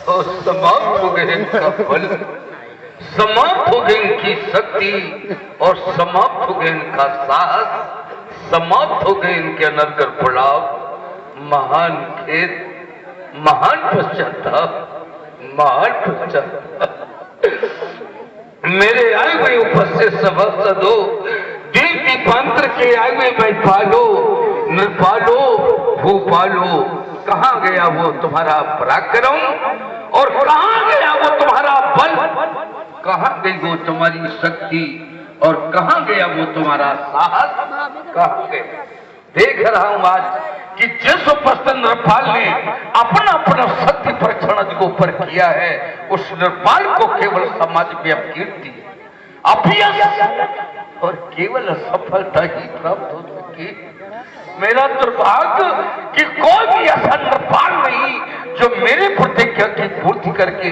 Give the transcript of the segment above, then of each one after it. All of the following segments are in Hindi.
और समाप्त हो गए इनका बल, समाप्त हो गई इनकी शक्ति और समाप्त हो गए इनका साहस, समाप्त हो गए इनके अनर्गल पड़ाव। महान खेद, महान पश्चाताप, महान पश्चाताप। मेरे आए हुए उपस्थित सभासदों, दीप दीपांतर के आए हुए बैपालो, नृपालो, भूपालो, कहां गया वो तुम्हारा पराक्रम और कहां गया वो तुम्हारा बल, कहां गई वो तुम्हारी शक्ति और कहां गया वो तुम्हारा साहस, कहां गया? देख रहा हूं आज कि जिस उपस्थित नृपाल ने अपना अपना सत्य परीक्षण को ऊपर किया है, उस नृपाल को केवल समाज में अपकीर्ति, अपयश और केवल असफलता ही प्राप्त हो सकी। मेरा दुर्भाग्य कि कोई भी ऐसा नृपाल नहीं जो मेरे प्रतिज्ञा की पूर्ति करके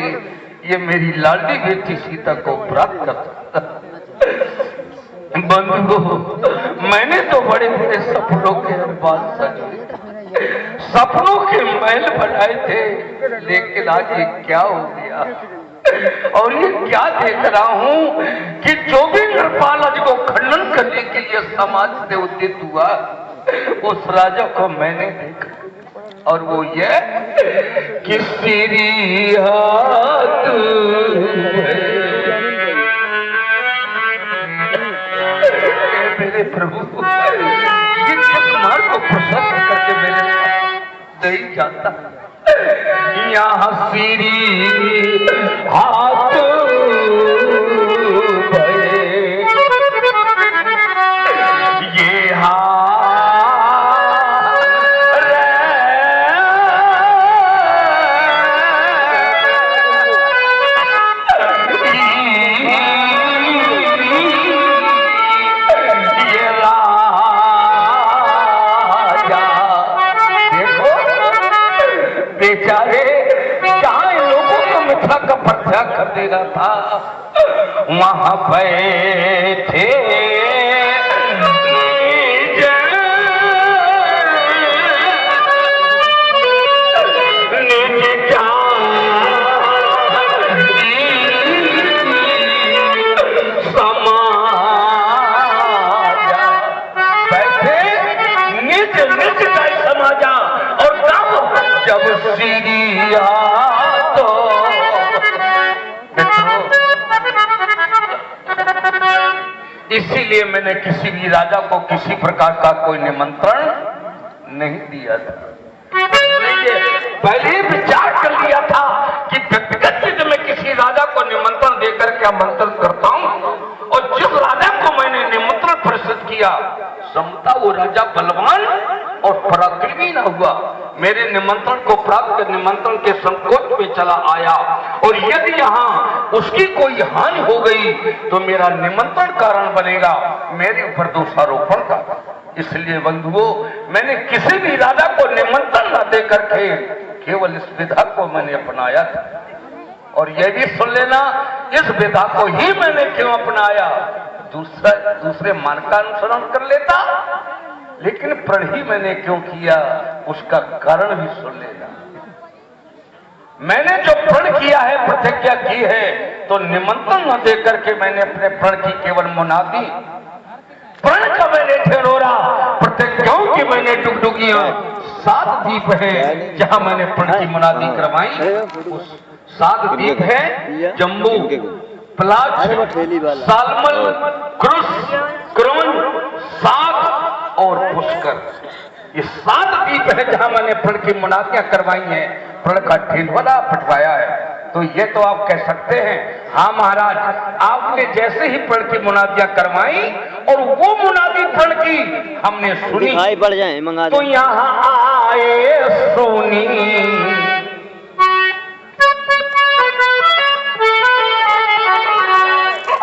ये मेरी लाडली बेटी सीता को प्राप्त कर सकता। बंधुओं, मैंने तो बड़े बड़े सपनों के अरमान सजे, सपनों के महल बनाए थे, लेकिन आज ये क्या हो गया? और ये क्या देख रहा हूं कि जो भी नृपाल आज को खंडन करने के लिए समाज से उद्यत हुआ, उस राजा को मैंने देखा और वो ये कि तेरी हाथ मेरे प्रभु किस मार्ग को प्रशस्त करके मेरे साथ नहीं जाता। यहाँ सीरी हाथ भरे, ये हाथ बेचारे जहां लोगों को मिथ्या का पर्चा कर देना था, वहां बैठे जब सीरिया तो इसीलिए मैंने किसी भी राजा को किसी प्रकार का कोई निमंत्रण नहीं दिया था। पहले ही विचार कर लिया था कि व्यक्तिगत चीज में किसी राजा को निमंत्रण देकर के आमंत्रित करता हूं, और जिस राजा को मैंने निमंत्रण प्रस्तुत किया समता वो राजा बलवान और पराक्रमी न हुआ, मेरे निमंत्रण को प्राप्त कर निमंत्रण के संकोच में चला आया, और यदि यहाँ उसकी कोई हानि हो गई तो मेरा निमंत्रण कारण बनेगा मेरे ऊपर दोषारोपण का। इसलिए बंधुओं, मैंने किसी भी राजा को निमंत्रण न दे करके केवल इस विधा को मैंने अपनाया था। और यह भी सुन लेना, इस विधा को ही मैंने क्यों अपनाया, दूसरे मान का अनुसरण कर लेता, लेकिन प्रण ही मैंने क्यों किया उसका कारण भी सुन लेना। मैंने जो प्रण किया है, प्रतिज्ञा की है, तो निमंत्रण न देकर के मैंने अपने प्रण की केवल मुनादी, प्रण का मैंने ठेरोरा, प्रतिज्ञाओं की मैंने डुगडुगियां 7 द्वीप है जहां मैंने प्रण की मुनादी करवाई। उस 7 द्वीप है जम्बू, प्लाज, सालमल, क्रुस, क्रोन, साग और पुष्कर। ये 7 द्वीप है जहां मैंने प्रण की मुनादियां करवाई हैं, प्रण का ठेलवाला पटवाया है। तो ये तो आप कह सकते हैं, हाँ महाराज, आपने जैसे ही प्रण की मुनादियां करवाई और वो मुनादी प्रण की हमने सुनी, पड़ जाए मंगा तो यहाँ आए सुनी।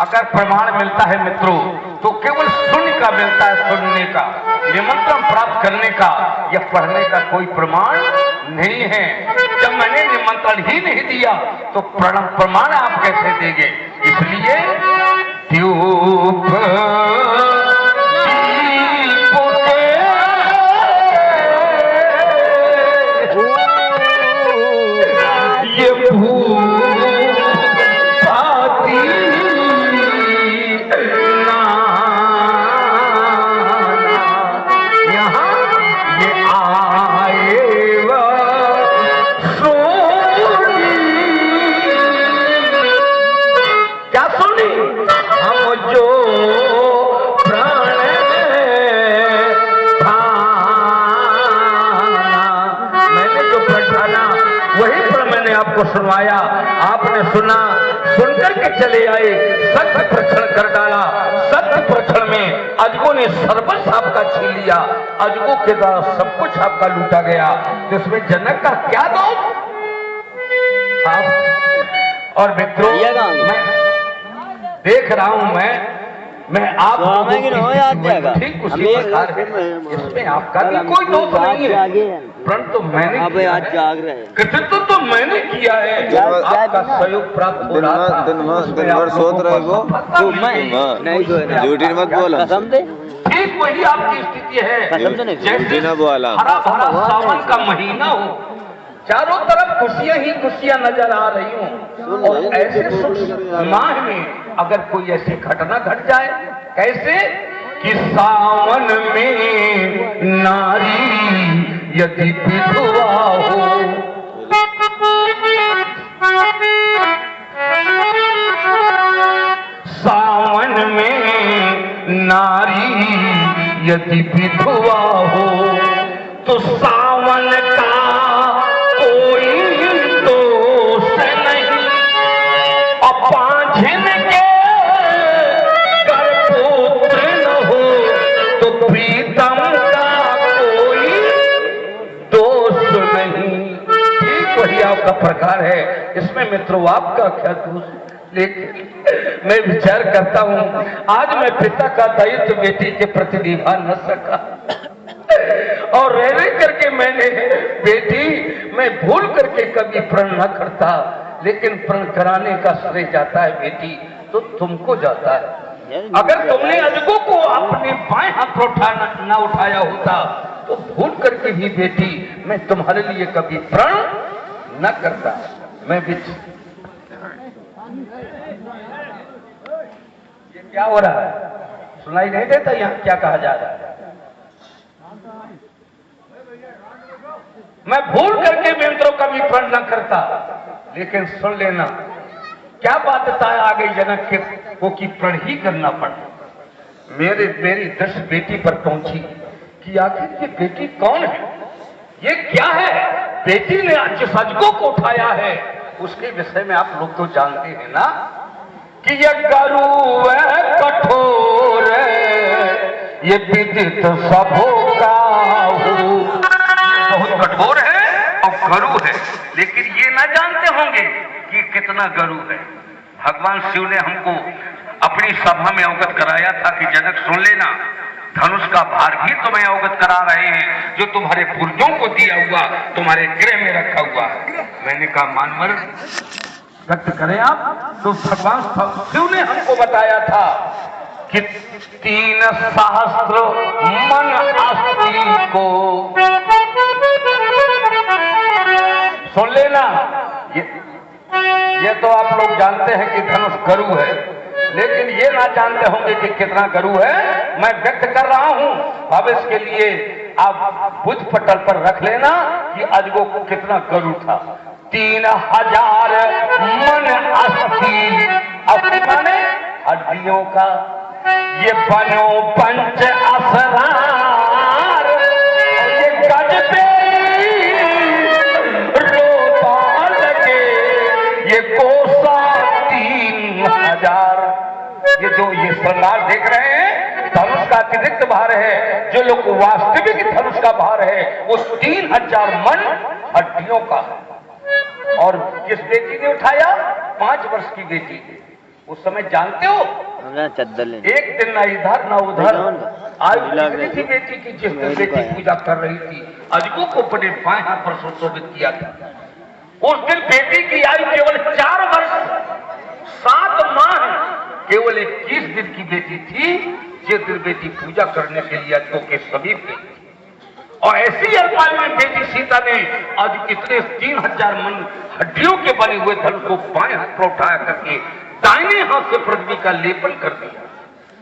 अगर प्रमाण मिलता है मित्रों, तो केवल सुनने का मिलता है, सुनने का, निमंत्रण प्राप्त करने का या पढ़ने का कोई प्रमाण नहीं है। जब मैंने निमंत्रण ही नहीं दिया तो प्रमाण आप कैसे देंगे? इसलिए ये पाती ना यहाँ ये आए व सोनी। क्या सुनी? हम जो आपको सुनवाया, आपने सुना, सुनकर के चले आए, सत्य प्रक्षण कर डाला। सत्य प्रक्षण में अजगो ने सर्वस्व आपका छीन लिया, अजगो के द्वारा सब कुछ आपका लूटा गया। तो इसमें जनक का क्या दोष? आप और मित्रों, मैं देख रहा हूं, मैं आप ठीक उसी प्रकार इसमें आपका भी कोई दोष नहीं है, परंतु मैंने कृतित्व तो मैंने किया है, आपका सहयोग प्राप्त हो रहा था। दिन भर सोच रहे वो, झूठी मत बोला। ठीक वही आपकी स्थिति है, जैसे हरा भरा सावन का महीना हो, चारों तरफ खुशियां ही खुशियां नजर आ रही हूं, और ऐसे सुख माह में अगर कोई ऐसी घटना घट जाए, कैसे कि सावन में नारी यदि विधवा हो, सावन में नारी यदि विधवा हो, तो सावन का कोई दोष नहीं, अपाझिन के गर्भपुत्र न हो, तो प्रीतम का कोई दोष नहीं। ठीक वही आपका प्रकार है, इसमें मित्रों आपका क्या दोष? लेकिन मैं विचार करता हूं, आज मैं पिता का दायित्व बेटी के प्रति निभा न सका, और रह करके मैंने बेटी, मैं भूल करके कभी प्रण न करता, लेकिन प्रण कराने का श्रेय जाता है बेटी, तो तुमको जाता है। अगर तुमने अजगो को अपने बाएं हाथ न उठाया होता, तो भूल करके भी बेटी मैं तुम्हारे लिए कभी प्रण न करता। मैं ये क्या हो रहा है? सुनाई नहीं देता यहाँ क्या कहा जा रहा है? मैं भूल करके मित्रों का भी प्रण न करता, लेकिन सुन लेना, क्या बाध्यता आ गई जनक के को कि प्रण ही करना पड़ा। मेरी दृष्टि बेटी पर पहुंची कि आखिर ये बेटी कौन है, ये क्या है? बेटी ने जिस अजगो को उठाया है, उसके विषय में आप लोग तो जानते हैं ना, कि ये गरु है कठोर, ये विदित सबो का बहुत कठोर है और गरु है, लेकिन ये ना जानते होंगे कि कितना गरु है। भगवान शिव ने हमको अपनी सभा में अवगत कराया था कि जनक सुन लेना, धनुष का भार भी तुम्हें अवगत करा रहे हैं, जो तुम्हारे पूर्वजों को दिया हुआ तुम्हारे गृह में रखा हुआ है। मैंने कहा मानवर व्यक्त करें आप, तो भगवान शिव ने हमको बताया था कि 3 सहस्त्र मन अस्थि को, सुन लेना, ये तो आप लोग जानते हैं कि धनुष गरु है, लेकिन ये ना जानते होंगे कि कितना गरु है। मैं व्यक्त कर रहा हूं, भविष्य के लिए आप बुद्ध पटल पर रख लेना कि अजगो को कितना गरु था। 3000 मन अस्थि, अस्थि माने हड्डियों का, ये बनो पंच असरार, ये गज पे रोपा लगे, ये कोसा 3000। ये जो ये श्रृंगार देख रहे हैं, धनुष का अतिरिक्त भार है, जो लोग वास्तविक धनुष का भार है वो 3000 मन हड्डियों का। और किस बेटी ने उठाया? 5 वर्ष की बेटी। उस समय जानते हो, एक दिन ना इधर ना उधर आज थी बेटी की, जिस दिन बेटी पूजा कर रही थी, अजगो को अपने बाएं हाथ पर सुशोभित किया था। उस दिन बेटी की आयु केवल 4 वर्ष 7 माह, केवल 21 दिन की बेटी थी, जिस दिन बेटी पूजा करने के लिए अजगो के समीप गई। और ऐसी अल्पायु में बेटी सीता ने आज इतने 3000 मन हड्डियों के बने हुए धन को बाएं हाथ पर उठाया करके दाहिने हाथ से पृथ्वी का लेपन कर दिया।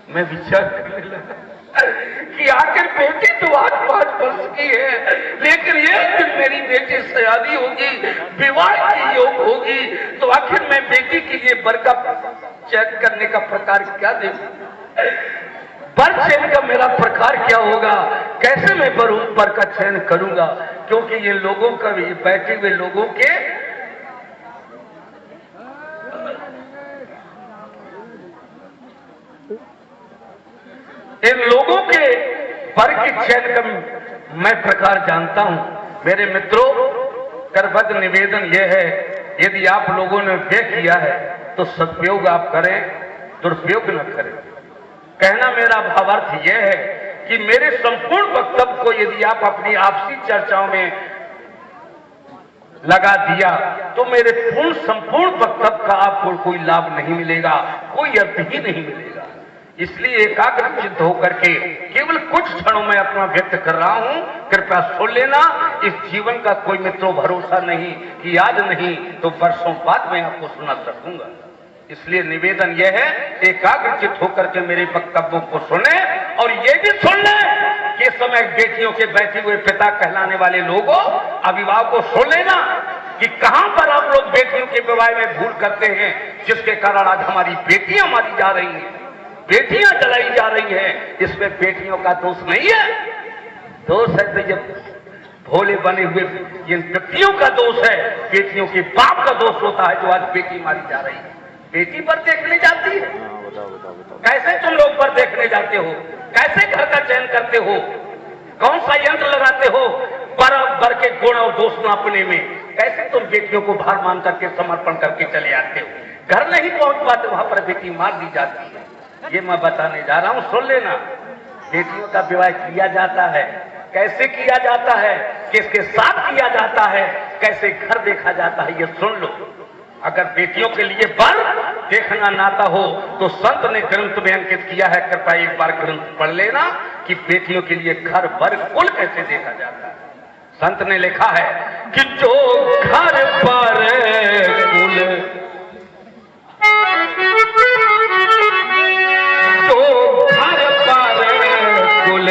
मैं विचार करने लगा कि आखिर बेटी तो 8-5 वर्ष की है, लेकिन ये दिन मेरी बेटी शादी होगी, विवाह की योग होगी, तो आखिर मैं बेटी के लिए वर का चयन करने का प्रकार क्या देखूं? वर चयन का मेरा प्रकार क्या होगा? कैसे मैं वर का चयन करूंगा? क्योंकि ये लोगों का, बैठे हुए लोगों के इन लोगों के वर की चयन का मैं प्रकार जानता हूं। मेरे मित्रों, करबद्ध निवेदन यह है, यदि आप लोगों ने व्यय किया है तो सदुपयोग आप करें, दुरुपयोग न करें। कहना मेरा भावार्थ यह है कि मेरे संपूर्ण वक्तव्य को यदि आप अपनी आपसी चर्चाओं में लगा दिया तो मेरे संपूर्ण वक्तव्य का आपको कोई लाभ नहीं मिलेगा, कोई अर्थ ही नहीं मिलेगा। इसलिए एकाग्र चित्त होकर के केवल कुछ क्षणों में अपना व्यक्त कर रहा हूं, कृपया सुन लेना। इस जीवन का कोई मित्रों भरोसा नहीं कि आज नहीं तो वर्षों बाद मैं आपको सुना सकूंगा। इसलिए निवेदन यह है, एकाग्र चित्त होकर के मेरे वक्तव्यों को सुने और ये भी सुन लें कि समय बेटियों के बैठे हुए पिता कहलाने वाले लोगों, अभिभावकों को सुन लेना कि कहां पर आप लोग बेटियों के विवाह में भूल करते हैं, जिसके कारण आज हमारी बेटियां मारी जा रही हैं, बेटियां जलाई जा रही हैं। इसमें बेटियों का दोष नहीं है, दोष है तो ये भोले बने हुए इन व्यक्तियों का दोष है। बेटियों के बाप का दोष होता है जो आज बेटी मारी जा रही है। बेटी पर देखने जाती है, कैसे तुम लोग पर देखने जाते हो? कैसे घर का चयन करते हो? कौन सा यंत्र लगाते हो बर के गुण और दोष नापने में? कैसे तुम बेटियों को भार मान करके समर्पण करके चले आते हो? घर नहीं पहुंच पाते, वहां पर बेटी मार दी जाती है। ये मैं बताने जा रहा हूं, सुन लेना। बेटियों का विवाह किया जाता है, कैसे किया जाता है, किसके साथ किया जाता है, कैसे घर देखा जाता है, ये सुन लो। अगर बेटियों के लिए वर देखना नाता हो तो संत ने ग्रंथ में अंकित किया है, कृपया एक बार ग्रंथ पढ़ लेना कि बेटियों के लिए घर वर कुल कैसे देखा जाता है। संत ने लिखा है कि जो घर पर कुल, जो घर पर कुल,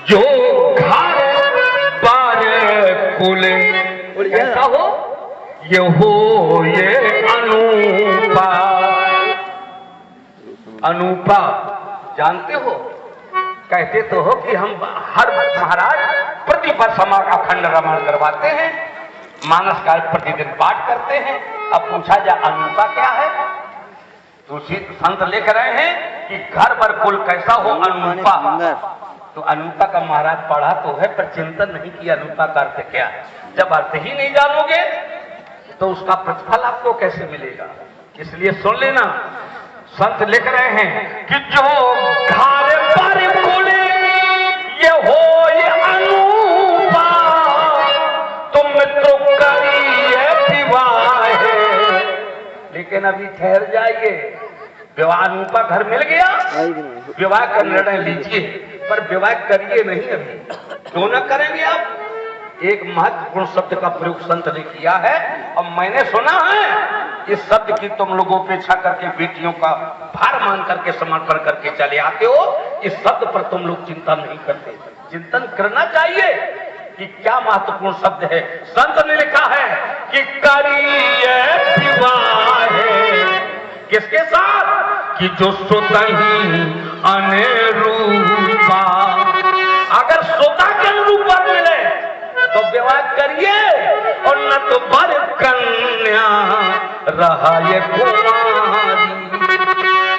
जो घर पर कुल ऐसा हो, ये हो ये अनूपा। अनूपा जानते हो, कहते तो हो कि हम हर महाराज प्रति वर्ष अखंड रामायण करवाते हैं, मानस काल प्रतिदिन पाठ करते हैं। अब पूछा जा अनूपा क्या है, तो संत लिख रहे हैं कि घर पर कुल कैसा हो अनूपा। तो अनूपा का महाराज पढ़ा तो है, पर चिंतन नहीं किया अनूपा का अर्थ क्या है। जब अर्थ ही नहीं जानोगे तो उसका प्रतिफल आपको कैसे मिलेगा? इसलिए सुन लेना, संत लिख रहे हैं कि जो घर पर कुल ये हो ये अनूपा, तुम तो करिए विवाह। लेकिन अभी ठहर जाइए, विवाह अनूपा घर मिल गया, विवाह का निर्णय लीजिए, पर विवाह करिए नहीं अभी। क्यों न करेंगे आप? एक महत्वपूर्ण शब्द का प्रयोग संत ने किया है और मैंने सुना है, इस शब्द की तुम लोग उपेक्षा करके बेटियों का भार मान करके समर्पण करके चले आते हो। इस शब्द पर तुम लोग चिंता नहीं करते। चिंतन करना चाहिए कि क्या महत्वपूर्ण शब्द है। संत ने लिखा है कि करिए विवाह, किसके साथ? कि जो सुतही अनुरूपा। अगर सुता के अनुरूप मिले तो विवाह करिए, और न तो वर कन्या रहा ये कुंवारी।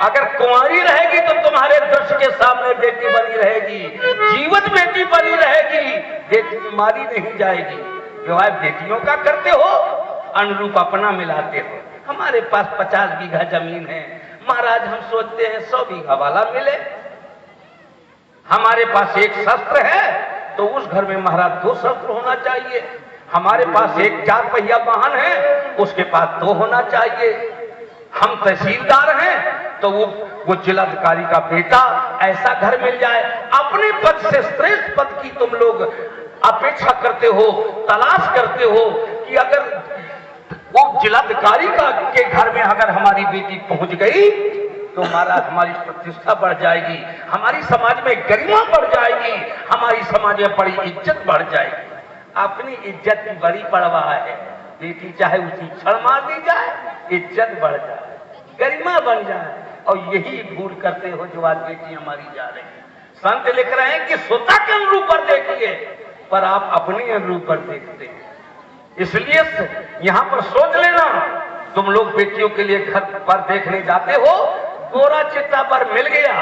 अगर कुंवारी रहेगी तो तुम्हारे दृश्य के सामने बेटी बनी रहेगी, जीवित बेटी बनी रहेगी, बेटी मारी नहीं जाएगी। विवाह बेटियों का करते हो, अनुरूप अपना मिलाते हो। हमारे पास 50 बीघा जमीन है महाराज, हम सोचते हैं 100 बीघा वाला मिले। हमारे पास एक शस्त्र है तो उस घर में महाराज 2 शस्त्र होना चाहिए। हमारे पास एक 4 पहिया वाहन है, उसके पास 2 होना चाहिए। हम तहसीलदार हैं तो वो जिलाधिकारी का बेटा ऐसा घर मिल जाए। अपने पद से श्रेष्ठ पद की तुम लोग अपेक्षा करते हो, तलाश करते हो कि अगर वो जिलाधिकारी के घर में अगर हमारी बेटी पहुंच गई तो हमारी प्रतिष्ठा बढ़ जाएगी, हमारी समाज में गरिमा बढ़ जाएगी, हमारी समाज में बड़ी इज्जत बढ़ जाएगी। अपनी इज्जत की बड़ी परवाह है। बेटी चाहे उसी क्षण मार दी जाए, इज्जत बढ़ जाए, गरिमा बन जाए, और यही भूल करते हो जो आज बेटी हमारी जा रही है। संत लिख रहे हैं कि स्वता के अनुरूप पर देखिए, पर आप अपने अनुरूप पर देखते हैं। इसलिए यहां पर सोच लेना, तुम लोग बेटियों के लिए घर पर देखने जाते हो, गोरा चिट्टा पर मिल गया,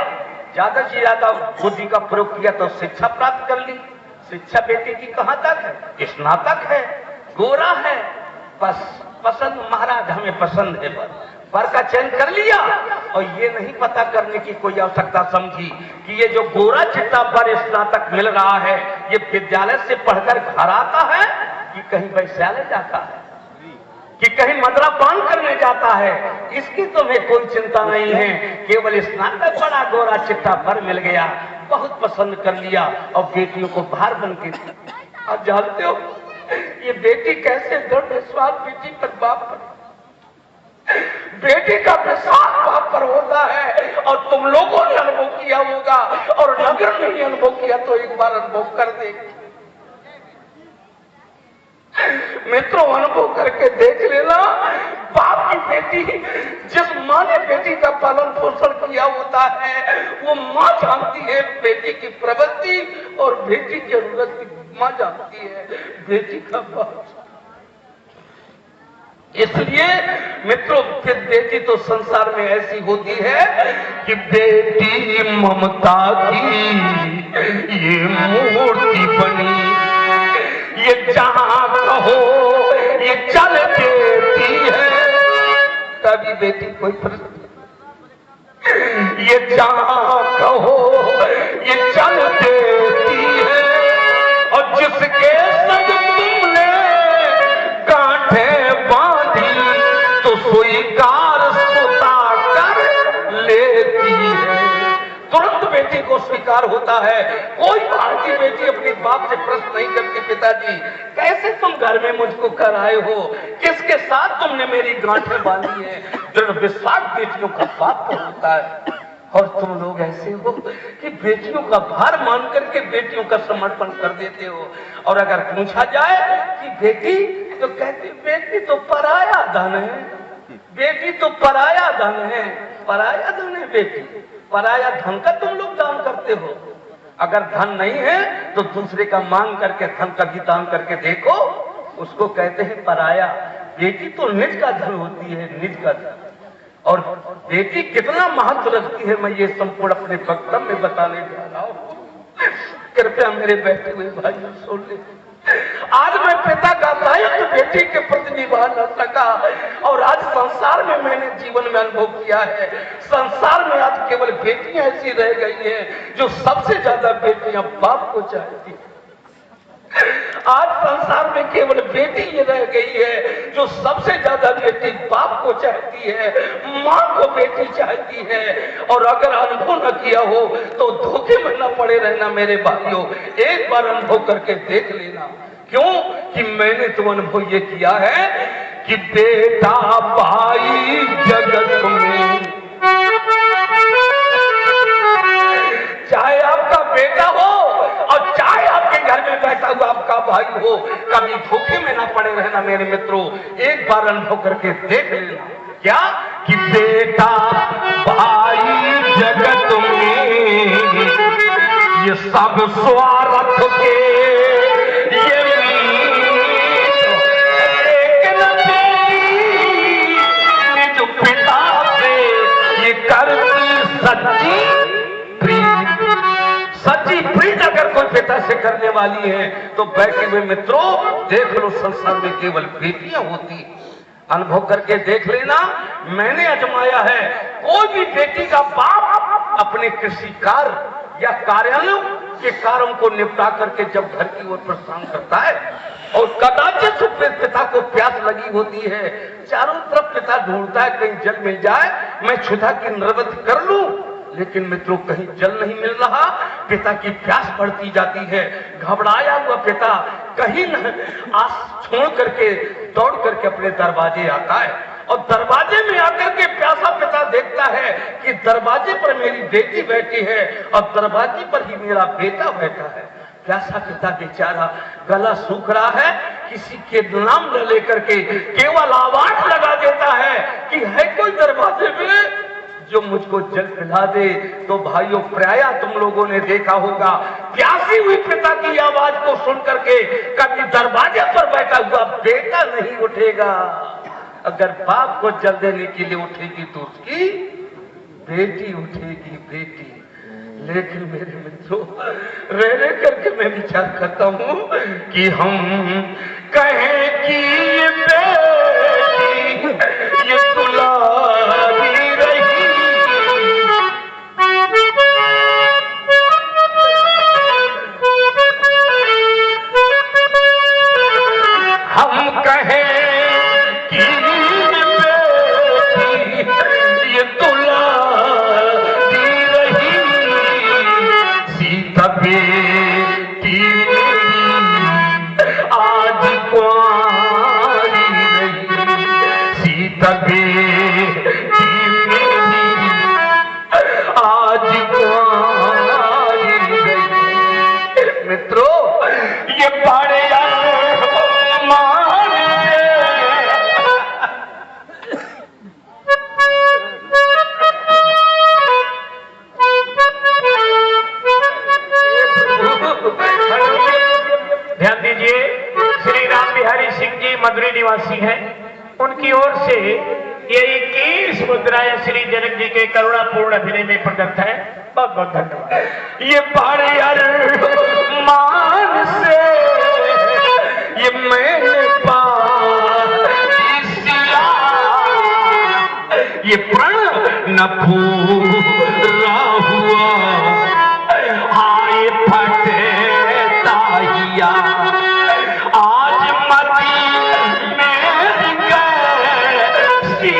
ज्यादा से ज्यादा बुद्धि का प्रयोग किया तो शिक्षा प्राप्त कर ली। शिक्षा बेटी की कहां तक है? स्नातक है, गोरा है, बस पसंद महाराज हमें पसंद है, पर का चयन कर लिया, और ये नहीं पता करने की कोई आवश्यकता समझी कि ये जो गोरा चिट्टा पर स्नातक मिल रहा है, ये विद्यालय से पढ़कर घर आता है कि कहीं वैश्यालय जाता है, कि कहीं मदरापान करने जाता है, इसकी तुम्हें कोई चिंता नहीं है। केवल स्नातक बड़ा गोरा चिट्टा पर मिल गया, बहुत पसंद कर लिया, और बेटियों को भार बन के। आप जानते हो ये बेटी कैसे दृढ़ विश्वास बेटी पर बाप पर, बेटी का विश्वास बाप पर होता है, और तुम लोगों ने अनुभव किया होगा, और नगर में ही अनुभव किया तो एक बार अनुभव कर देगी। मित्रों, अनुभव करके देख लेना, बाप की बेटी, जिस माँ ने बेटी का पालन पोषण किया होता है, वो माँ जानती है बेटी की प्रवृत्ति, और बेटी की जरूरत की माँ जानती है बेटी का बाप। इसलिए मित्रों, फिर बेटी तो संसार में ऐसी होती है कि बेटी ममता की ये मूर्ति बनी, ये जहां कहो ये चल देती है। कभी बेटी कोई प्रश्न, ये जहां कहो ये चल देती है, और जिसके संग तुमने गांठें बांधी तो स्वीकार सुता कर लेती है। तुरंत बेटी को स्वीकार होता है। कोई भारतीय बेटी अपने बाप से प्रश्न नहीं करती, पिताजी कैसे तुम घर में मुझको कर आए हो, किसके साथ तुमने मेरी गांठें बांधी है। दृढ़ विश्वास बेटियों का बाप पर होता है। और तुम लोग ऐसे हो कि बेटियों का भार मान करके बेटियों का समर्पण कर देते हो। और अगर पूछा जाए कि बेटी, तो कहते बेटी तो पराया धन है, बेटी तो पराया धन है। पराया धन है बेटी, पराया धन का तुम लोग दान करते हो। अगर धन नहीं है तो दूसरे का मांग करके धन का भी दान करके देखो, उसको कहते हैं पराया। बेटी तो निज का धन होती है, निज का धन। और बेटी कितना महत्व रखती है, मैं ये संपूर्ण अपने वक्तव्य में बताने जा रहा हूं। कृपया मेरे बैठे हुए भाइयों सुन ले। आज मैं पिता का दायित्व बेटी के प्रति निभा न सका, और आज संसार में मैंने जीवन में अनुभव किया है, संसार में आज केवल बेटियां ऐसी रह गई हैं जो सबसे ज्यादा बेटियां बाप को चाहती है। आज संसार में केवल बेटी ये रह गई है जो सबसे ज्यादा बेटी बाप को चाहती है, माँ को बेटी चाहती है। और अगर अनुभव न किया हो तो धोखे में न पड़े रहना मेरे भाइयों, एक बार अनुभव करके देख लेना। क्यों कि मैंने तो अनुभव ये किया है कि बेटा भाई जगत में, चाहे आपका बेटा हो और चाहे आपके घर में बैठा हुआ आपका भाई हो, कभी धोखे में ना पड़े रहना मेरे मित्रों। एक बार अनुभव करके देख लेना क्या कि बेटा भाई जगत में ये सब स्वार्थ के ये एक न बेटी जो पिता से ये करती सच्ची सच्ची प्रीत अगर कोई पिता से करने वाली है तो बैठे हुए मित्रों देख लो, संसार में केवल बेटियां होती। अनुभव करके देख लेना, मैंने आजमाया है। कोई भी बेटी का बाप अपने कृषि कार्य या कार्यालयों के कार्यों को निपटा करके जब घर की ओर प्रस्थान करता है और कदाचित पिता को प्यास लगी होती है, चारों तरफ पिता ढूंढता है कहीं जल मिल जाए, मैं क्षुधा की निवृत्ति कर लूं, लेकिन मित्रों कहीं जल नहीं मिल रहा। पिता की प्यास बढ़ती जाती है। घबराया हुआ पिता कहीं न आस छोड़ करके दौड़ करके अपने दरवाजे आता है और दरवाजे में आकर के प्यासा पिता देखता है कि दरवाजे पर मेरी बेटी बैठी है और दरवाजे पर ही मेरा बेटा बैठा है। प्यासा पिता बेचारा गला सूख रहा है, किसी के नाम न लेकर के केवल आवाज लगा देता है कि है कोई दरवाजे में जो मुझको जल पिला दे। तो भाइयों प्राय तुम लोगों ने देखा होगा, प्यासी हुई पिता की आवाज को सुन करके कभी दरवाजे पर बैठा हुआ बेटा नहीं उठेगा, अगर बाप को जल देने के लिए उठेगी तो उसकी बेटी उठेगी, बेटी। लेकिन मेरे मित्रों रह रह करके मैं विचार करता हूं कि हम कहें कि ये बेटी ये दुलारी रही, हम कहें कि ये बेटी ये दुलारी रही, सीता बेटी आज कुंवारी रही, सीता बेटी आज कुंवारी रही। मित्रों ये बड़े ध्यान दीजिए, श्री राम बिहारी सिंह जी मदुरै निवासी हैं, उनकी ओर से ये 21 मुद्राएं श्री जनक जी के करुणापूर्ण अभिनय में प्रदत्त है। बहुत बहुत धन्यवाद। ये बड़े अरमान से ये मैंने पाई सिया, ये प्रण न पूरा हुआ, हाय फटे ताहिया, आज मती मेरी कैसी,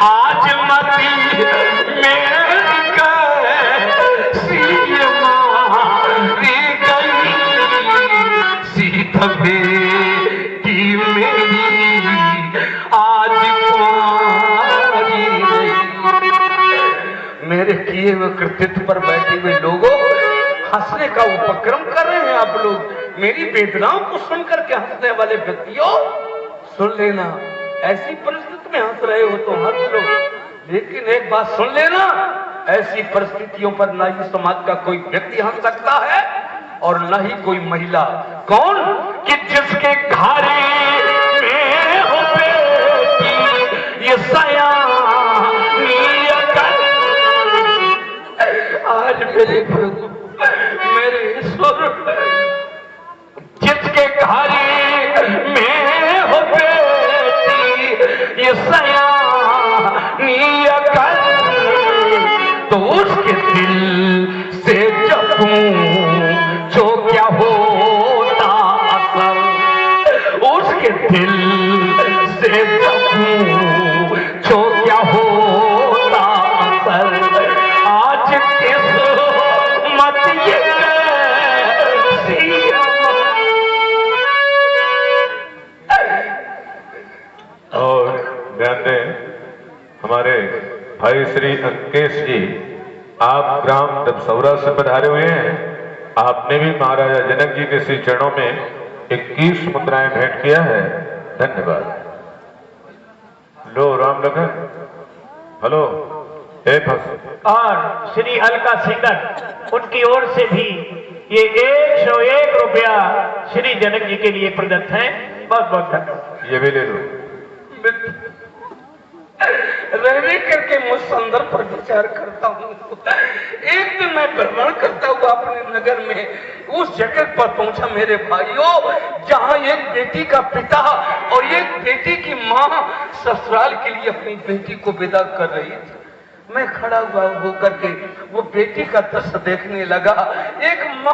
आज मती मेरी कैसी मारी गई, सीता बेटी मेरी आज कुंवारी रही। मेरे किए हुए कृतित्व पर बैठे हुए लोगों हंसने का उपक्रम कर रहे हैं आप लोग। मेरी वेदनाओं को सुनकर के हंसने वाले व्यक्तियों सुन लेना, ऐसी परिस्थिति में हंस रहे हो तो हंस लो, लेकिन एक बात सुन लेना, ऐसी परिस्थितियों पर ना ही समाज का कोई व्यक्ति हंस सकता है और न ही कोई महिला। कौन कि जिसके घरे में हो बेटी ये सयानी अकल। आज मेरे प्रभु मेरे ईश्वर, जिसके घरे में हो बेटी ये सयानी अकल, तो उसके दिल से जपूं जो क्या होता असर, उसके दिल से जपूं जो क्या होता असर, आज किस्मत ये कैसी। और ध्यान दें, हमारे भाई श्री अंकेश जी आप ग्राम डबसौरा से पधारे हुए हैं। आपने भी महाराजा जनक जी के श्री चरणों में 21 मुद्राएं भेंट किया है। धन्यवाद। लो राम लखन, हेलो और श्री अलका सिंगर, उनकी ओर से भी ये 101 रुपया श्री जनक जी के लिए प्रदत्त है। बहुत बहुत धन्यवाद। ये भी ले लो। रहने करके मुझ संदर्भ पर विचार करता हूँ। एक दिन मैं भ्रमण करता हुआ अपने नगर में उस जगह पर पहुंचा मेरे भाइयों, जहाँ एक बेटी का पिता और एक बेटी की माँ ससुराल के लिए अपनी बेटी को विदा कर रही थी। मैं खड़ा हुआ होकर के वो बेटी का दृश्य देखने लगा। एक माँ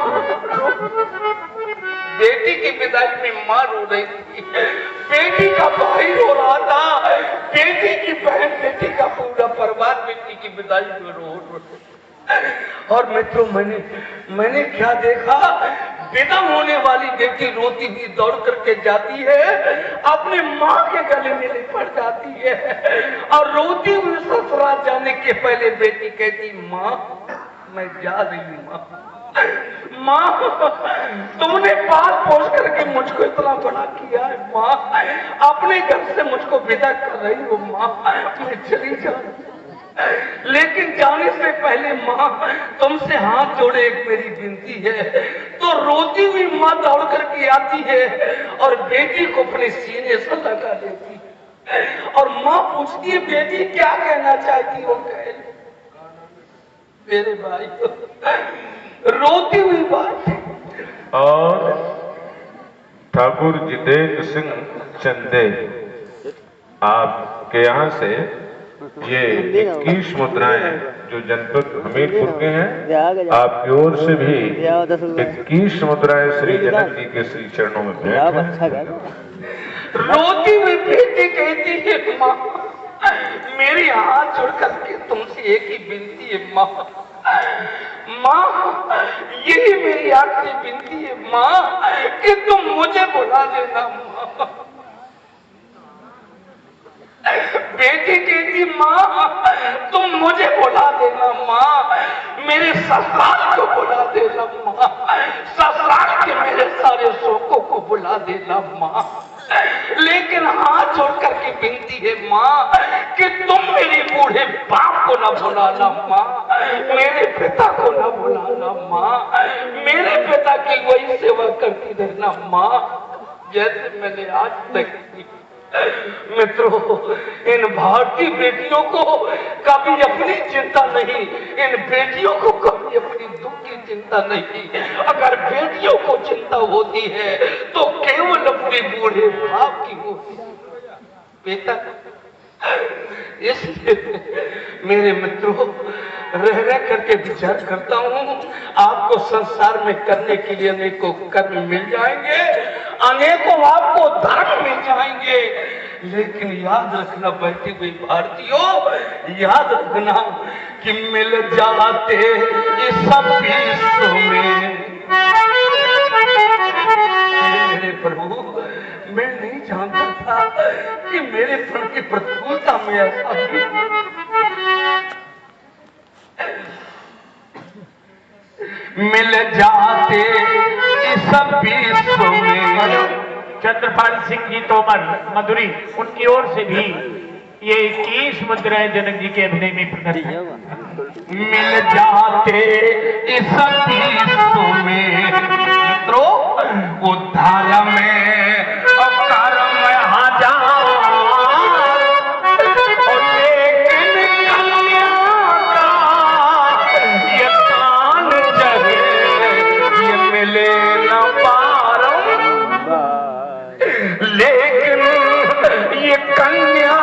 बेटी की विदाई में माँ रो रही थी, बेटी का भाई रो रहा था, बेटी की बहन, बेटी का पूरा परिवार बेटी की विदाई में रो। और मित्रों, मैंने क्या देखा, विदा होने वाली बेटी रोती हुई दौड़ करके जाती है, अपने माँ के गले में लिपट जाती है और रोती हुई ससुराल जाने के पहले बेटी कहती, माँ मैं जा रही हूँ। माँ तुमने पाल पोस करके मुझको इतना बड़ा किया है, माँ अपने घर से मुझको विदा कर रही हो, माँ मैं चली जा रही। लेकिन जाने से पहले माँ तुमसे हाथ जोड़े एक मेरी विनती है। तो रोती हुई माँ दौड़ करके आती है और बेटी को अपने सीने से लगा लेती है और माँ पूछती है, बेटी क्या कहना चाहती हो? कह मेरे भाई रोती हुई बात। और ठाकुर जितेंद्र सिंह चंदे, आपके यहाँ से ये 21 मुद्राएं जो जनपद हमीरपुर के हैं, आपकी ओर से भी 21 मुद्राएं श्री जनक जी के श्री चरणों में भेंट है। रोती हुई बेटी कहती है, माँ मेरी हाथ जोड़ करके तुमसे एक ही विनती है माँ, माँ यही मेरी आखिरी विनती है माँ कि तुम मुझे बुला लेना। माँ बेटी कहती, माँ तुम मुझे बुला देना, माँ मेरे ससुराल को बुला देना, माँ ससुराल के मेरे सारे शोकों को बुला देना माँ। लेकिन हाथ जोड़ करके विनती है माँ कि तुम मेरे बूढ़े बाप को ना भुलाना माँ, मेरे पिता को ना भुलाना माँ, मेरे पिता की वही सेवा करती रहना माँ जैसे मैंने आज तक की। मित्रों, इन भारतीय बेटियों को कभी अपनी चिंता नहीं, इन बेटियों को कभी अपनी दुख की चिंता नहीं। अगर बेटियों को चिंता होती है तो केवल अपने बूढ़े बाप की होती है, बेटा। इसलिए मेरे मित्रों, रह रह करके विचार करता हूँ, आपको संसार में करने के लिए अनेकों कर्म मिल जाएंगे, अनेकों आपको धर्म मिल जाएंगे, लेकिन याद रखना बैठी हुई भारतीयों, याद रखना कि मिल जाते ये सब विश्व में। मेरे प्रभु, मैं नहीं जानता था कि मेरे प्रण की प्रतिकूलता में ऐसा मिल जाते इस विश्व में। चंद्रपाल सिंह जी तोमर मधुरी, उनकी ओर से भी ये 21 मुद्राएं जनक जी के अभिनय में प्रकट है। मिल जाते इस विश्व में मित्रों, उद्धार में और कर्म हजार, लेकिन कन्या का ये कान जगे, ये मिले न लेकिन ये कन्या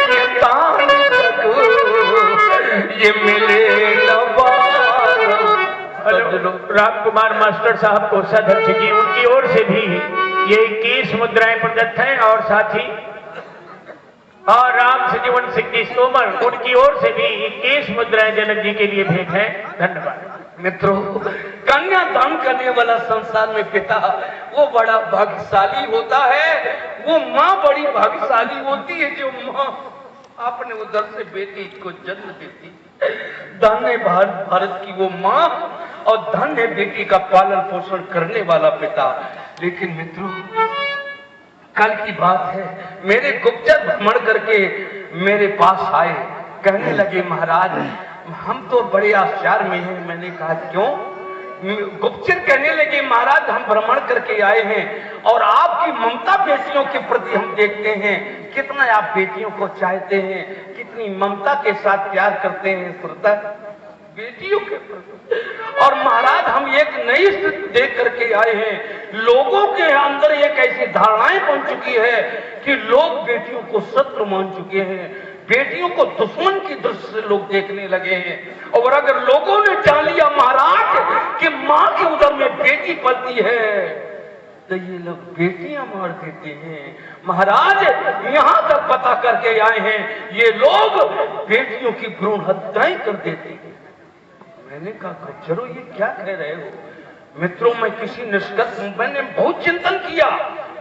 ये दान ये मिले राम कुमार मास्टर साहब कोषाध्यक्ष जी, उनकी ओर से भी ये 21 मुद्राएं प्रदत्त हैं और साथ ही और राम सजीवन सिंह जी तोमर, उनकी ओर से भी 21 मुद्राएं जनक जी के लिए भेंट है। धन्यवाद। मित्रों, कन्या दान करने वाला संसार में पिता वो बड़ा भाग्यशाली होता है, वो माँ बड़ी भाग्यशाली होती है जो माँ अपने उधर से बेटी को जन्म देती। धन्य भारत की वो माँ और धन्य बेटी का पालन पोषण करने वाला पिता। लेकिन मित्रों, कल की बात है, मेरे गुप्तचर भ्रमण करके मेरे पास आए, कहने लगे महाराज हम तो बड़े आश्चर्य में हैं। मैंने कहा क्यों? गुप्तचर कहने लगे महाराज हम भ्रमण करके आए हैं और आपकी ममता बेटियों के प्रति हम देखते हैं, कितना आप बेटियों को चाहते हैं, कितनी ममता के साथ प्यार करते हैं श्रोता बेटियों के प्रति। और महाराज हम एक नई स्थिति देख करके आए हैं, लोगों के अंदर एक ऐसी धारणाएं बन चुकी है कि लोग बेटियों को शत्रु मान चुके हैं, बेटियों को दुश्मन की दृष्टि से लोग देखने लगे हैं। और अगर लोगों ने जान लिया महाराज कि माँ के उदर में बेटी पलती है तो ये लोग बेटियां मार देते हैं। महाराज यहाँ तक पता करके आए हैं ये लोग बेटियों की भ्रूण हत्याएं कर देते हैं। मैंने कहा चलो ये क्या कह रहे हो मित्रों, मैं किसी निष्कर्ष, मैंने बहुत चिंतन किया,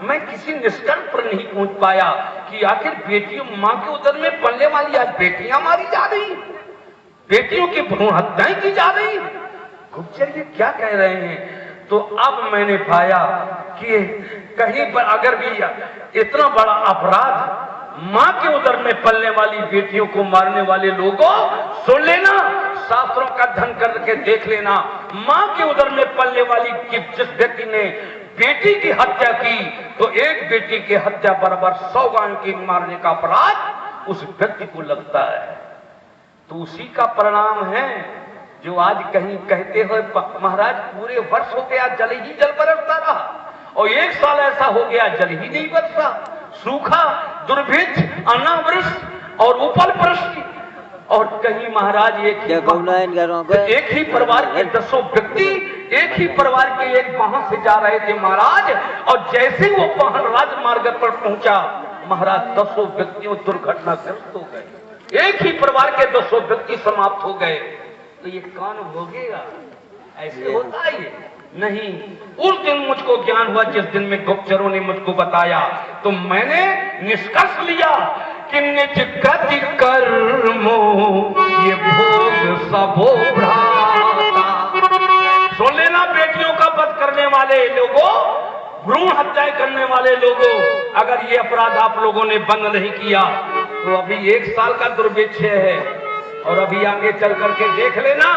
मैं किसी निष्कर्ष पर नहीं पहुंच पाया कि आखिर बेटियों, माँ के उदर में पलने वाली आज बेटियां मारी जा रही, बेटियों की भ्रूण हत्याएं की जा रही। गुप्तचर ये क्या कह रहे हैं? तो अब मैंने पाया कि कहीं पर अगर भी इतना बड़ा अपराध माँ के उदर में पलने वाली बेटियों को मारने वाले लोगों, सुन लेना, शास्त्रों का अध्ययन करके देख लेना, माँ के उदर में पलने वाली जिस व्यक्ति ने बेटी की हत्या की तो एक बेटी की हत्या बराबर 100 गायों की मारने का अपराध उस व्यक्ति को लगता है। तो उसी का परिणाम है जो आज कहीं कहते हो महाराज पूरे वर्ष हो गया जल ही जल बरसता रहा और 1 साल ऐसा हो गया जल ही नहीं बरसा, सूखा, दुर्भिक्ष, अनावृष्टि और उपल वृष्टि। और कहीं महाराज एक ही परिवार के 10 व्यक्ति एक ही परिवार के एक वाहन से जा रहे थे महाराज, और जैसे वो वाहन राजमार्ग पर पहुंचा महाराज 10 व्यक्तियों दुर्घटनाग्रस्त हो गए, एक ही परिवार के 10 व्यक्ति समाप्त हो गए। तो ये कौन भोगेगा? ऐसे होता है ये नहीं। उस दिन मुझको ज्ञान हुआ जिस दिन में गुप्तचरों ने मुझको बताया, तो मैंने निष्कर्ष लिया कि निज गति कर्मो ये भोग सबो भ्राता। सुन लेना बेटियों का वध करने वाले लोगों, भ्रूण हत्या करने वाले लोगों, अगर ये अपराध आप लोगों ने बंद नहीं किया तो अभी 1 साल का दुर्भिक्ष है और अभी आगे चल करके देख लेना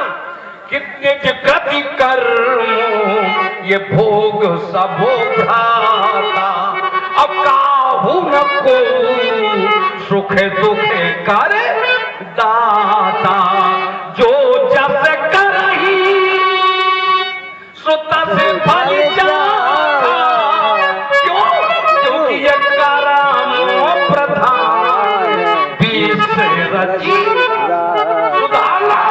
कितने गति कर्म ये भोग सबो भ्राता। अब काहू न को सुख दुख कर दाता, जो जस करही सुता से फल जाता। क्यों? क्योंकि ये करम प्रधान बीस रची। सुधार लो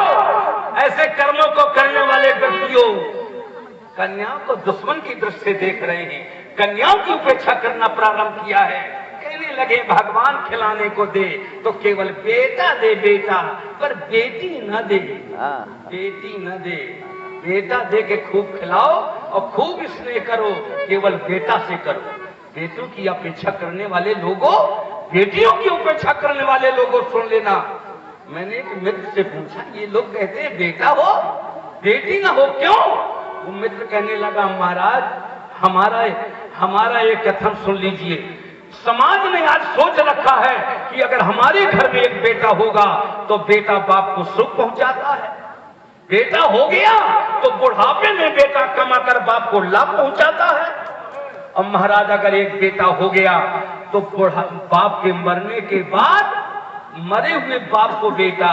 ऐसे कर्मों को करने वाले व्यक्तियों। कन्याओं को दुश्मन की दृष्टि से देख रहे हैं, कन्याओं की उपेक्षा करना प्रारंभ किया है। कहने लगे भगवान खिलाने को दे तो केवल बेटा दे बेटा, पर बेटी न दे, बेटी न दे। बेटा दे के खूब खिलाओ और खूब स्नेह करो, केवल बेटा से करो। बेटों की अपेक्षा करने वाले लोगों, बेटियों की उपेक्षा करने वाले लोगों, सुन लेना। मैंने एक मित्र से पूछा, ये लोग कहते हैं बेटा हो बेटी ना हो, क्यों? वो मित्र कहने लगा महाराज हमारा एक कथन सुन लीजिए। समाज ने आज सोच रखा है कि अगर हमारे घर में एक बेटा होगा तो बेटा बाप को सुख पहुंचाता है, बेटा हो गया तो बुढ़ापे में बेटा कमाकर बाप को लाभ पहुंचाता है। और महाराज अगर एक बेटा हो गया तो बाप के मरने के बाद मरे हुए बाप को बेटा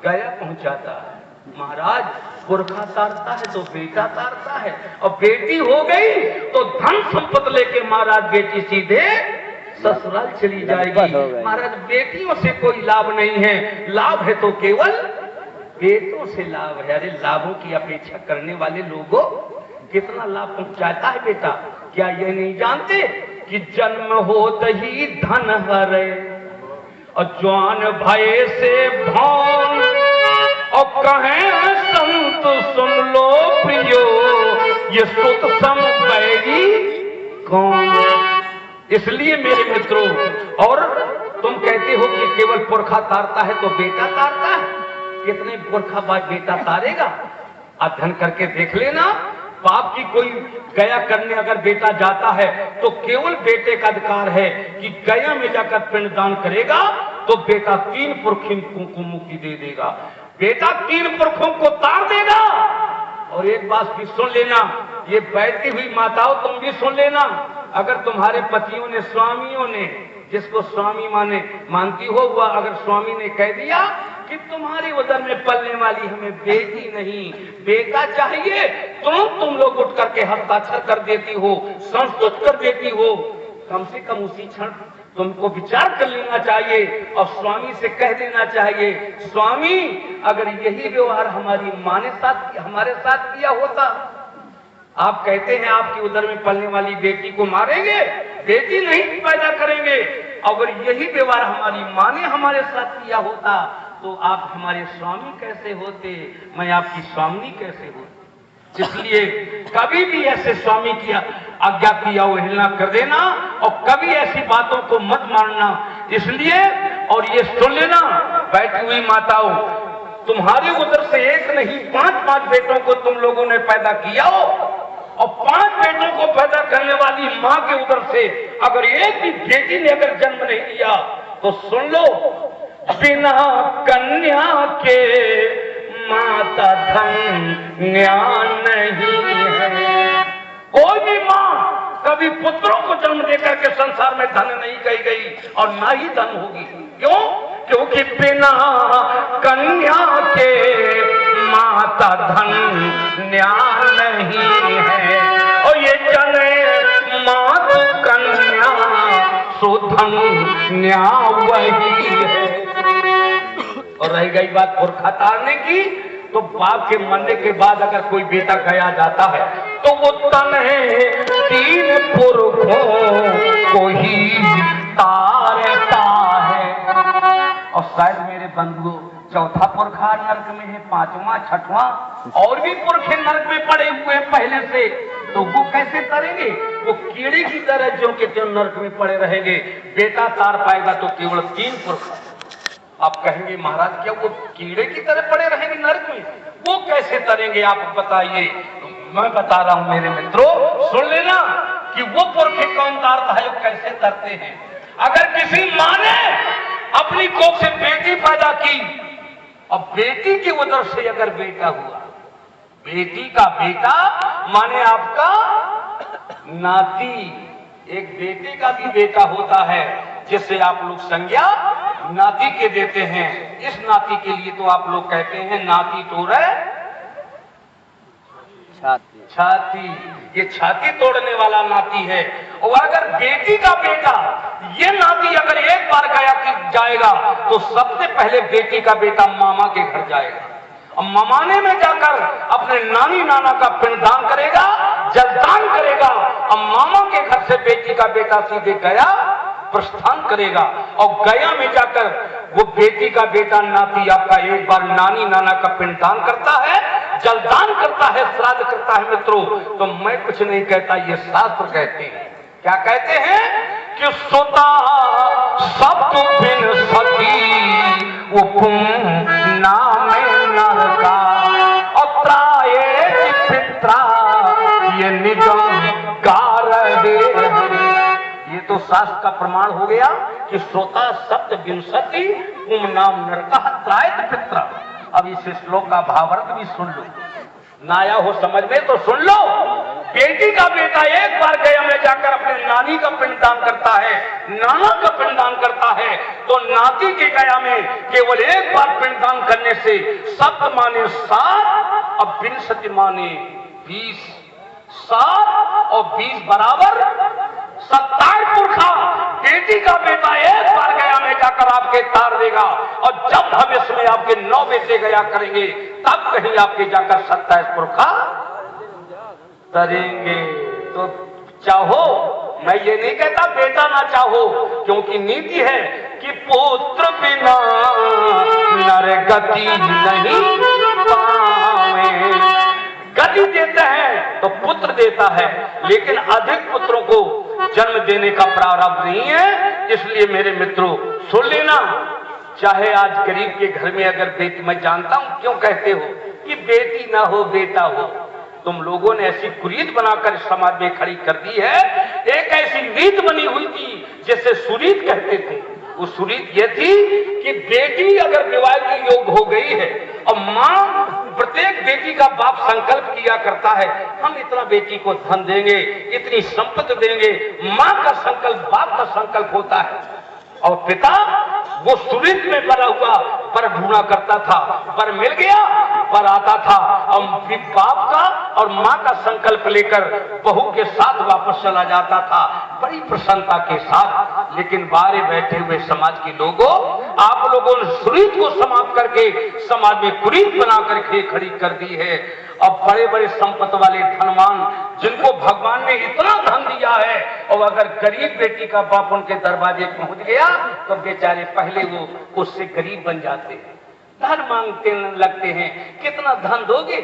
गया पहुंचाता है। महाराज पुरखा तारता है तो बेटा तारता है, और बेटी हो गई तो धन संपत्ति लेके महाराज बेटी सीधे ससुराल चली जाएगी। महाराज बेटियों से कोई लाभ नहीं है, लाभ है तो केवल बेटों से लाभ है। अरे लाभों की अपेक्षा करने वाले लोगों, कितना लाभ पहुंचाता है बेटा, क्या ये नहीं जानते कि जन्म होत ही धन हरे और जवान भय से भौन, और कहें संत सुन लो प्रियो ये सुत सम बैगी कौन। इसलिए मेरे मित्रों, और तुम कहते हो कि केवल पुरखा तारता है तो बेटा तारता है, कितने पुरखा बाद बेटा तारेगा? अध्ययन करके देख लेना। बाप की कोई गया करने अगर बेटा जाता है तो केवल बेटे का अधिकार है कि गया में जाकर पिंडदान करेगा तो बेटा 3 पुरखों को मुक्ति दे देगा, बेटा 3 पुरखों को तार देगा। और एक बात भी सुन लेना, ये बैठती हुई माताओं तुम भी सुन लेना, अगर तुम्हारे पतियों ने, स्वामियों ने, जिसको स्वामी मानती हो, वह अगर स्वामी ने कह दिया कि तुम्हारी उदर में पलने वाली हमें बेटी नहीं बेटा चाहिए, तुम लोग उठ करके हस्ताक्षर कर देती हो, संस्तुत कर देती हो। कम से कम उसी क्षण तुमको विचार कर लेना चाहिए और स्वामी से कह देना चाहिए, स्वामी अगर यही व्यवहार हमारी माँ ने हमारे साथ किया होता। आप कहते हैं आपकी उदर में पलने वाली बेटी को मारेंगे, बेटी नहीं पैदा करेंगे। अगर यही व्यवहार हमारी माँ ने हमारे साथ किया होता तो आप हमारे स्वामी कैसे होते, मैं आपकी स्वामी कैसे होती। इसलिए कभी भी ऐसे स्वामी की आज्ञा की अवहेलना कर देना और कभी ऐसी बातों को मत मानना। इसलिए और ये सुन लेना बैठी हुई माताओं, तुम्हारे उधर से एक नहीं 5-5 बेटों को तुम लोगों ने पैदा किया हो और 5 बेटों को पैदा करने वाली माँ के उधर से अगर एक भी बेटी ने अगर जन्म नहीं लिया तो सुन लो, बिना कन्या के माता धन्या नहीं है। कोई भी माँ कभी पुत्रों को जन्म देकर के संसार में धन नहीं कही गई और ना ही धन होगी। क्यों? क्योंकि बिना कन्या के माता धन्या नहीं है। और ये जने मात कन्या सुधन्या वही है। और रह गई बात पुरखा तारने की, तो बाप के मरने के बाद अगर कोई बेटा गया जाता है तो वो तन है 3 पुरखों को ही तारता है। और शायद मेरे बंधुओं 4था पुरखा नरक में है, 5वां 6वां और भी पुरखे नरक में पड़े हुए पहले से, तो वो कैसे तरेंगे? वो कीड़े की तरह जो के त्यों नरक में पड़े रहेंगे। बेटा तार पाएगा तो केवल 3 पुरखा। आप कहेंगे महाराज क्या वो कीड़े की तरह पड़े रहेंगे नरक में? वो कैसे तरेंगे आप बताइए। मैं बता रहा हूं मेरे मित्रों, सुन लेना कि वो पुरखे कौन तारता है, वो कैसे तरते हैं। अगर किसी माँ ने अपनी कोख से बेटी पैदा की और बेटी की उदर से अगर बेटा हुआ, बेटी का बेटा माने आपका नाती, एक बेटे का भी बेटा होता है जिससे आप लोग संज्ञा नाती के देते हैं। इस नाती के लिए तो आप लोग कहते हैं नाती तोड़े छाती। ये छाती तोड़ने वाला नाती है। और अगर बेटी का बेटा ये नाती अगर एक बार गया कि जाएगा तो सबसे पहले बेटी का बेटा मामा के घर जाएगा और ममाने में जाकर अपने नानी नाना का पिंडदान करेगा, जलदान करेगा और मामा के घर से बेटी का बेटा सीधे गया प्रस्थान करेगा। और गया में जाकर वो बेटी का बेटा नाती आपका एक बार नानी नाना का पिंडदान करता है, जलदान करता है, श्राद्ध करता है। मित्रों तो मैं कुछ नहीं कहता, ये शास्त्र कहते हैं। क्या कहते हैं कि सुता सब बिन सती उपम नाम नरका और त्राये पित्रा ये निगम गारदे। ये तो शास्त्र का प्रमाण हो गया कि श्रोता सप्त विंशति उम नाम नरका त्रायत पित्रा। अब इस श्लोक का भावार्थ भी सुन लो, ना आया हो समझ में तो सुन लो। बेटी का बेटा एक बार गया में जाकर अपने नानी का पिंडदान करता है, नाना का पिंडदान करता है, तो नाती के गया में केवल एक बार पिंडदान करने से सप्त माने 7 और विंशति माने 20, 7 और 20 बराबर 27 पुरखा। बेटी का बेटा एक बार गया में जाकर आपके तार देगा और जब भविष्य में आपके 9 बेटे गया करेंगे तब कहीं आपके जाकर 27 पुरखा तरेंगे। तो चाहो, मैं ये नहीं कहता बेटा ना चाहो, क्योंकि नीति है कि पुत्र बिना नर गति नहीं पावे। गति देता है तो पुत्र देता है, लेकिन अधिक पुत्रों को जन्म देने का प्रारंभ नहीं है। इसलिए मेरे मित्रों सुन लेना, चाहे आज गरीब के घर में अगर बेटी, मैं जानता हूं क्यों कहते हो कि बेटी ना हो बेटा हो, तुम लोगों ने ऐसी कुरीत बनाकर समाज में खड़ी कर दी है। एक ऐसी रीत बनी हुई थी जिसे सुरीत कहते थे। वो सुरीत ये थी कि बेटी अगर विवाह के योग हो गई है और माँ, प्रत्येक बेटी का बाप संकल्प किया करता है हम इतना बेटी को धन देंगे, इतनी संपत्ति देंगे। माँ का संकल्प बाप का संकल्प होता है और पिता वो सुरीत में बना हुआ पर ढूंढा करता था। वर मिल गया, वर आता था। अब बाप का और माँ का संकल्प लेकर बहू के साथ वापस चला जाता था बड़ी प्रसन्नता के साथ। लेकिन बाहर बैठे हुए समाज के लोगों, आप लोगों ने सुरीत को समाप्त करके समाज में कुरीत बना करके खड़ी कर दी है। अब बड़े बड़े संपत्ति वाले धनवान जिनको भगवान ने इतना धन दिया है, और अगर गरीब बेटी का बाप उनके दरवाजे पहुंच गया तो बेचारे पहले वो उससे गरीब बन जाते हैं, धन मांगते लगते हैं। कितना धन दोगे,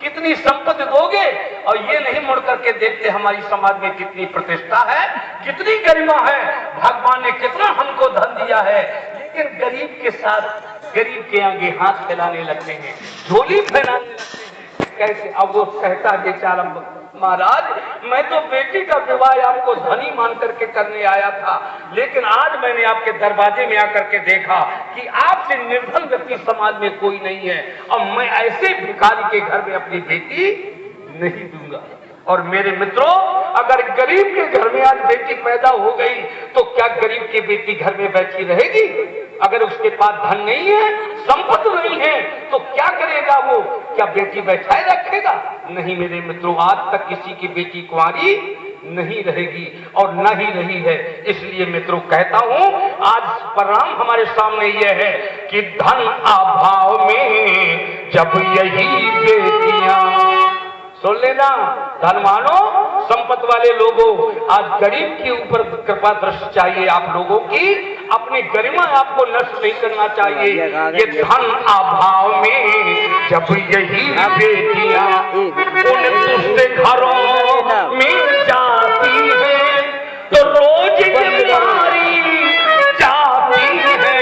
कितनी संपत्ति दोगे? और ये नहीं मुड़ करके देखते हमारी समाज में कितनी प्रतिष्ठा है, कितनी गरिमा है, भगवान ने कितना हमको धन दिया है। लेकिन गरीब के साथ गरीब के आगे हाथ फैलाने लगते हैं, झोली फैलाने लगते हैं। कैसे? अब वो कहता बेचारा, महाराज मैं तो बेटी का विवाह आपको धनी मान करके करने आया था, लेकिन आज मैंने आपके दरवाजे में आकर के देखा कि आपसे निर्धन व्यक्ति समाज में कोई नहीं है। अब मैं ऐसे भिखारी के घर में अपनी बेटी नहीं दूंगा। और मेरे मित्रों, अगर गरीब के घर में आज बेटी पैदा हो गई तो क्या गरीब की बेटी घर में बैठी रहेगी? अगर उसके पास धन नहीं है, संपत्ति नहीं है, तो क्या करेगा वो? क्या बेटी बैठाए रखेगा? नहीं मेरे मित्रों, आज तक किसी की बेटी कुंवारी नहीं रहेगी और न ही रही है। इसलिए मित्रों कहता हूं, आज परिणाम हमारे सामने यह है कि धन अभाव में जब यही बेटियां, सुन लेना धनवानों, संपत्ति वाले लोगों, आज गरीब के ऊपर कृपा दृष्टि चाहिए आप लोगों की। अपनी गरिमा आपको नष्ट नहीं करना चाहिए। ये धन अभाव में जब यही बेटियां उन दूसरे घरों में जाती है तो रोज बीमारी जाती है,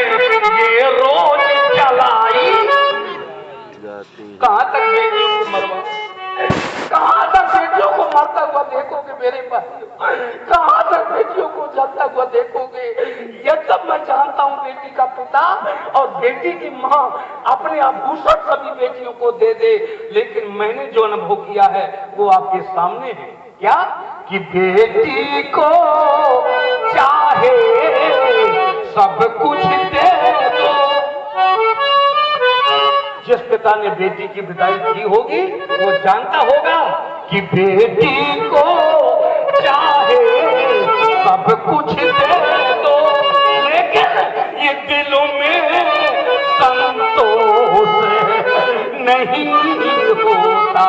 ये रोज चलाई। कहाँ तक बेटियों को मरवा, कहाँ तक बेटियों को मरता हुआ देखोगे मेरे भाई? कहाँ तक बेटियों को जलता हुआ देखोगे? ये सब मैं जानता हूँ, बेटी का पिता और बेटी की माँ अपने आभूषण सभी बेटियों को दे दे, लेकिन मैंने जो अनुभव किया है वो आपके सामने है। क्या कि बेटी को चाहे सब कुछ दे दो। जिस पिता ने बेटी की विदाई की होगी वो जानता होगा कि बेटी को चाहे सब कुछ दे दो, लेकिन ये दिलों में संतोष नहीं होता,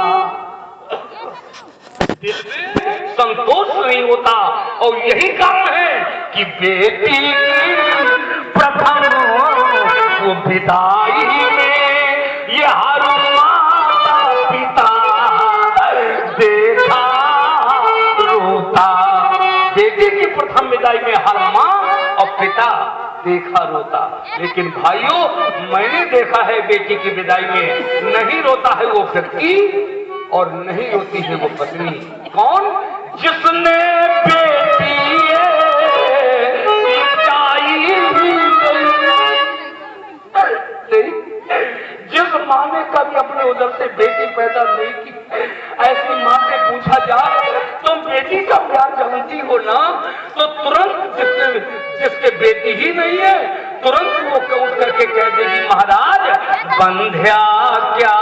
दिल में संतोष नहीं होता। और यही कारण है कि बेटी की प्रथम वो विदाई में ये हर माता पिता देखा रोता। बेटी की प्रथम विदाई में हर माँ और पिता देखा रोता। लेकिन भाइयों, मैंने देखा है बेटी की विदाई में नहीं रोता है वो व्यक्ति और नहीं रोती है वो पत्नी। कौन? जिसने बेटी जिस माँ ने कभी अपने उधर से बेटी पैदा नहीं की, ऐसी माँ से पूछा जाए तुम बेटी का प्यार जानती हो ना, तो तुरंत जिसके बेटी ही नहीं है तुरंत वो उठ करके कह देगी, महाराज बंध्या क्या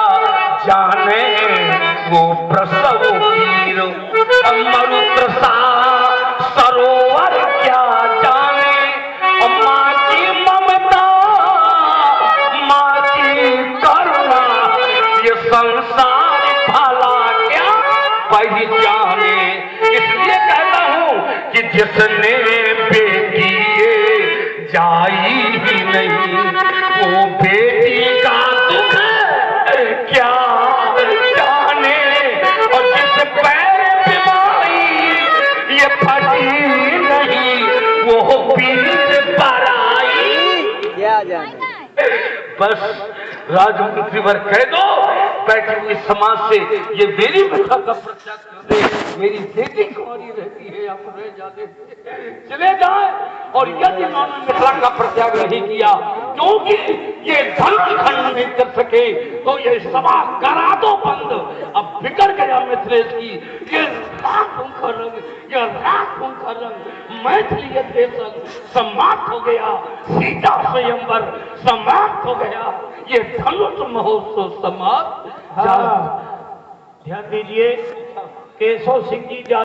जाने वो प्रसव पीर, मरुत्र सा सरोवर क्या जाने, माँ की ममता माँ की करुणा ये संसार भला क्या पहचाने। इसलिए कहता हूँ कि जिसने बेटी जाई ही नहीं वो बेटी का दुख क्या जाने, और जिस पैर बीमारी ये फटी नहीं वो पीर पराई क्या जाने। बस राजमंत्री वर कह दो बैठी हुई समाज से, ये मेरी व्यथा का प्रत्याग कर दे, मेरी बेटी कुंवारी रहती है, आप रह जाते चले जाए। और यदि उन्होंने मिथिला का प्रत्याग नहीं किया क्योंकि ये धन खंड नहीं कर सके तो ये सभा करा दो बंद। अब बिगड़ गया मिथिलेश की ये रात का रंग मैथिली देशक समाप्त हो गया, सीता स्वयंवर समाप्त हो गया, ये धनुष महोत्सव समाप्त। हाँ, ध्यान दीजिए, केशव सिंह जी